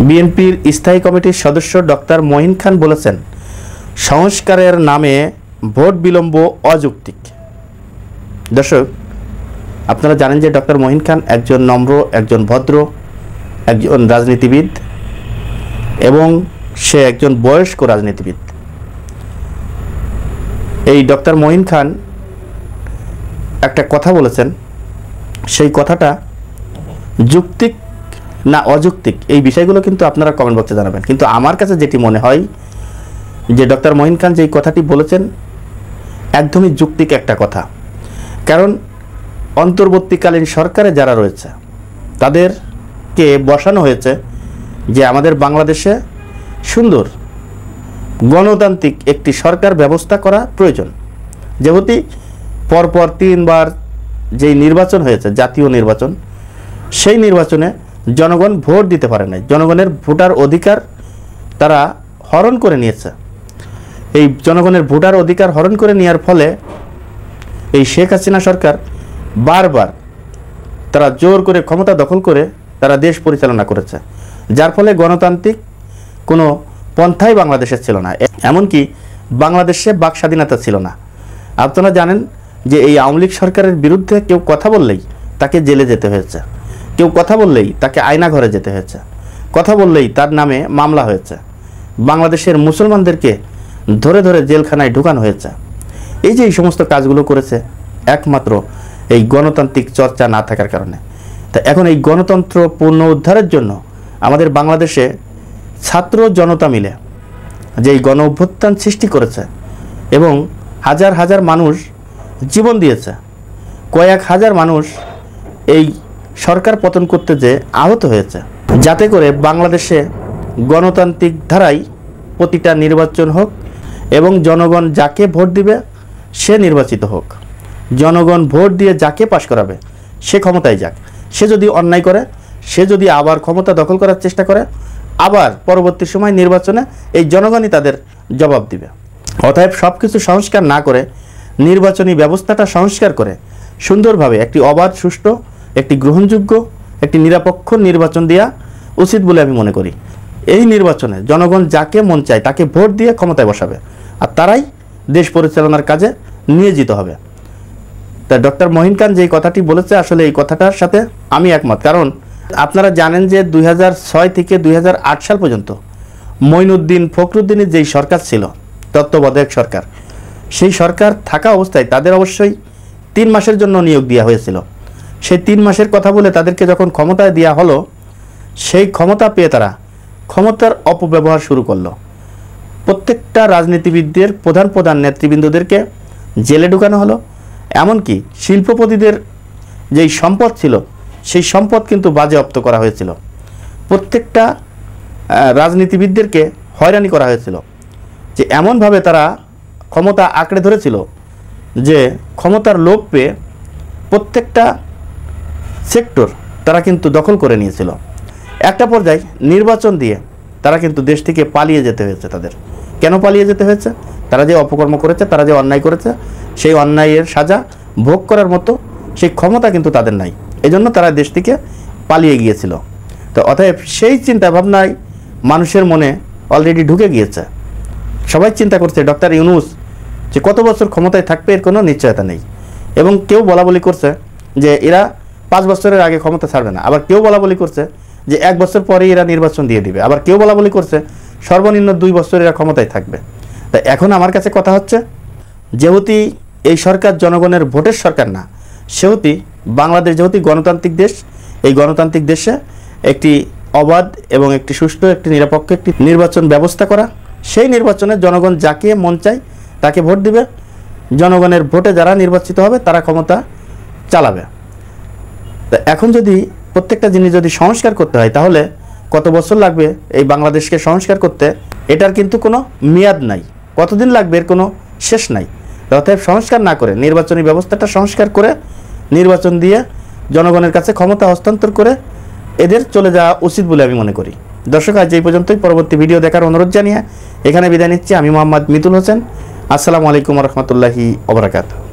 বিএনপির স্থায়ী কমিটির সদস্য ডক্টর মঈন খান বলেছেন, সংস্কারের নামে ভোট বিলম্ব অযৌক্তিক। দর্শক, আপনারা জানেন যে ডক্টর মঈন খান একজন নম্র, একজন ভদ্র, একজন রাজনীতিবিদ এবং সে একজন বয়স্ক রাজনীতিবিদ। এই ডক্টর মঈন খান একটা কথা বলেছেন, সেই কথাটা যৌক্তিক না অযৌক্তিক এই বিষয়গুলো কিন্তু আপনারা কমেন্ট বক্সে জানাবেন। কিন্তু আমার কাছে যেটি মনে হয় যে ডক্টর মঈন খান যেই কথাটি বলেছেন একদমই যৌক্তিক একটা কথা। কারণ অন্তর্বর্তীকালীন সরকারে যারা রয়েছে তাদেরকে বসানো হয়েছে যে আমাদের বাংলাদেশে সুন্দর গণতান্ত্রিক একটি সরকার ব্যবস্থা করা প্রয়োজন। যেহেতু পরপর 3 বার যেই নির্বাচন হয়েছে, জাতীয় নির্বাচন, সেই নির্বাচনে জনগণ ভোট দিতে পারে নাই। জনগণের ভোটার অধিকার তারা হরণ করে নিয়েছে। এই জনগণের ভোটার অধিকার হরণ করে নেওয়ার ফলে এই শেখ হাসিনা সরকার বারবার তারা জোর করে ক্ষমতা দখল করে তারা দেশ পরিচালনা করেছে, যার ফলে গণতান্ত্রিক কোনো পন্থাই বাংলাদেশে ছিল না। এমনকি বাংলাদেশে বাক স্বাধীনতা ছিল না। আপনারা জানেন যে এই আওয়ামী লীগ সরকারের বিরুদ্ধে কেউ কথা বললেই তাকে জেলে যেতে হয়েছে, কেউ কথা বললেই তাকে আয়নাঘরে যেতে হয়েছে, কথা বললেই তার নামে মামলা হয়েছে, বাংলাদেশের মুসলমানদেরকে ধরে ধরে জেলখানায় ঢুকানো হয়েছে। এই যে এই সমস্ত কাজগুলো করেছে একমাত্র এই গণতান্ত্রিক চর্চা না থাকার কারণে। তা এখন এই গণতন্ত্র পূর্ণ উদ্ধারের জন্য আমাদের বাংলাদেশে ছাত্র জনতা মিলে যেই গণ অভ্যুত্থান সৃষ্টি করেছে এবং হাজার হাজার মানুষ জীবন দিয়েছে, কয়েক হাজার মানুষ এই সরকার পতন করতে যে আহত হয়েছে, যাতে করে বাংলাদেশে গণতান্ত্রিক ধারায় প্রতিটা নির্বাচন হোক এবং জনগণ যাকে ভোট দিবে সে নির্বাচিত হোক। জনগণ ভোট দিয়ে যাকে পাশ করাবে সে ক্ষমতায় যাক। সে যদি অন্যায় করে, সে যদি আবার ক্ষমতা দখল করার চেষ্টা করে, আবার পরবর্তী সময় নির্বাচনে এই জনগণই তাদের জবাব দিবে। অতএব সব কিছু সংস্কার না করে নির্বাচনী ব্যবস্থাটা সংস্কার করে সুন্দরভাবে একটি অবাধ, সুষ্ঠু, একটি গ্রহণযোগ্য, একটি নিরপেক্ষ নির্বাচন দেওয়া উচিত বলে আমি মনে করি। এই নির্বাচনে জনগণ যাকে মন চায় তাকে ভোট দিয়ে ক্ষমতায় বসাবে, আর তারাই দেশ পরিচালনার কাজে নিয়োজিত হবে। তা ডক্টর মঈন খান যেই কথাটি বলেছে, আসলে এই কথাটার সাথে আমি একমত। কারণ আপনারা জানেন যে 2006 থেকে 2008 সাল পর্যন্ত মঈনুদ্দিন ফখরুদ্দিনের যেই সরকার ছিল, তত্ত্বাবধায়ক সরকার, সেই সরকার থাকা অবস্থায় তাদের অবশ্যই 3 মাসের জন্য নিয়োগ দেওয়া হয়েছিল। সেই 3 মাসের কথা বলে তাদেরকে যখন ক্ষমতায় দেওয়া হলো, সেই ক্ষমতা পেয়ে তারা ক্ষমতার অপব্যবহার শুরু করলো। প্রত্যেকটা রাজনীতিবিদদের, প্রধান প্রধান নেতৃবৃন্দদেরকে জেলে ঢুকানো হলো। এমনকি শিল্পপতিদের যেই সম্পদ ছিল সেই সম্পদ কিন্তু বাজেয়াপ্ত করা হয়েছিল। প্রত্যেকটা রাজনীতিবিদদেরকে হয়রানি করা হয়েছিল, যে এমনভাবে তারা ক্ষমতা আঁকড়ে ধরেছিল যে ক্ষমতার লোভ পেয়ে প্রত্যেকটা সেক্টর তারা কিন্তু দখল করে নিয়েছিল। একটা পর্যায়ে নির্বাচন দিয়ে তারা কিন্তু দেশ থেকে পালিয়ে যেতে হয়েছে তাদের। কেন পালিয়ে যেতে হয়েছে? তারা যে অপকর্ম করেছে, তারা যে অন্যায় করেছে, সেই অন্যায়ের সাজা ভোগ করার মতো সেই ক্ষমতা কিন্তু তাদের নাই। এজন্য তারা দেশ থেকে পালিয়ে গিয়েছিল। তো অতএব সেই চিন্তা ভাবনায় মানুষের মনে অলরেডি ঢুকে গিয়েছে। সবাই চিন্তা করছে ডক্টর ইউনূস যে কত বছর ক্ষমতায় থাকবে এর কোনো নিশ্চয়তা নেই। এবং কেউ বলাবলি করছে যে এরা 5 বছরের আগে ক্ষমতা ছাড়বে না। আবার কেউ বলাবলি করছে যে 1 বছর পরেই এরা নির্বাচন দিয়ে দিবে। আবার কেউ বলাবলি করছে সর্বনিম্ন 2 বছর এরা ক্ষমতায় থাকবে। তা এখন আমার কাছে কথা হচ্ছে, যেহেতু এই সরকার জনগণের ভোটের সরকার না, সেহেতু বাংলাদেশ যেহেতু গণতান্ত্রিক দেশ, এই গণতান্ত্রিক দেশে একটি অবাধ এবং একটি সুষ্ঠু, একটি নিরপেক্ষ একটি নির্বাচন ব্যবস্থা করা। সেই নির্বাচনে জনগণ যাকে মন চায় তাকে ভোট দিবে, জনগণের ভোটে যারা নির্বাচিত হবে তারা ক্ষমতা চালাবে। তা এখন যদি প্রত্যেকটা জিনিস যদি সংস্কার করতে হয়, তাহলে কত বছর লাগবে এই বাংলাদেশকে সংস্কার করতে, এটার কিন্তু কোনো মেয়াদ নাই। কতদিন লাগবে এর কোনো শেষ নাই। অতএব সংস্কার না করে নির্বাচনী ব্যবস্থাটা সংস্কার করে নির্বাচন দিয়ে জনগণের কাছে ক্ষমতা হস্তান্তর করে এদের চলে যাওয়া উচিত বলে আমি মনে করি। দর্শক, আজ এই পর্যন্তই। পরবর্তী ভিডিও দেখার অনুরোধ জানিয়ে এখানে বিদায় নিচ্ছি। আমি মোহাম্মদ মিতুল হোসেন। আসসালামু আলাইকুম ওয়া রাহমাতুল্লাহি ওয়া বারাকাতুহু।